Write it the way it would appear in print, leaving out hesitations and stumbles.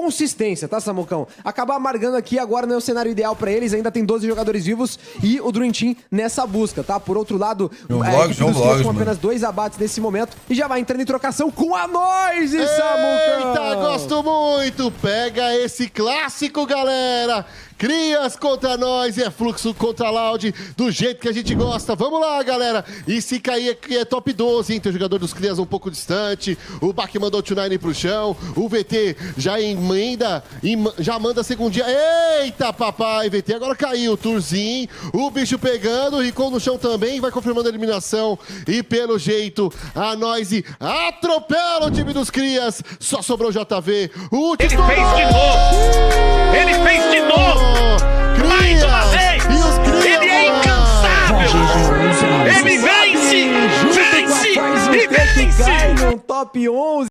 consistência, tá, Samucão? Acabar amargando aqui agora não é o cenário ideal pra eles, ainda tem 12 jogadores vivos e o Dream Team nessa busca, tá? Por outro lado, a equipe dos Clears com apenas 2 abates nesse momento e já vai entrando em trocação com a Noise, Samucão! Eita, gosto muito! Pega esse clássico, galera! Crias contra nós e é Fluxo contra Loud, do jeito que a gente gosta. Vamos lá, galera. E se cair aqui é top 12, hein? Tem o jogador dos Crias um pouco distante. O Bak mandou o Tsunami pro chão. O VT já emenda, já manda a segundinha. Eita, papai! VT agora caiu. Turzinho, o bicho pegando. O Rico no chão também, vai confirmando a eliminação. E pelo jeito, a Noise atropela o time dos Crias. Só sobrou o JV. O Ele fez de novo! Ele fez de novo! Mais uma vez! Ele é incansável! Ele vence! Vence! E vence! Cai no top 11.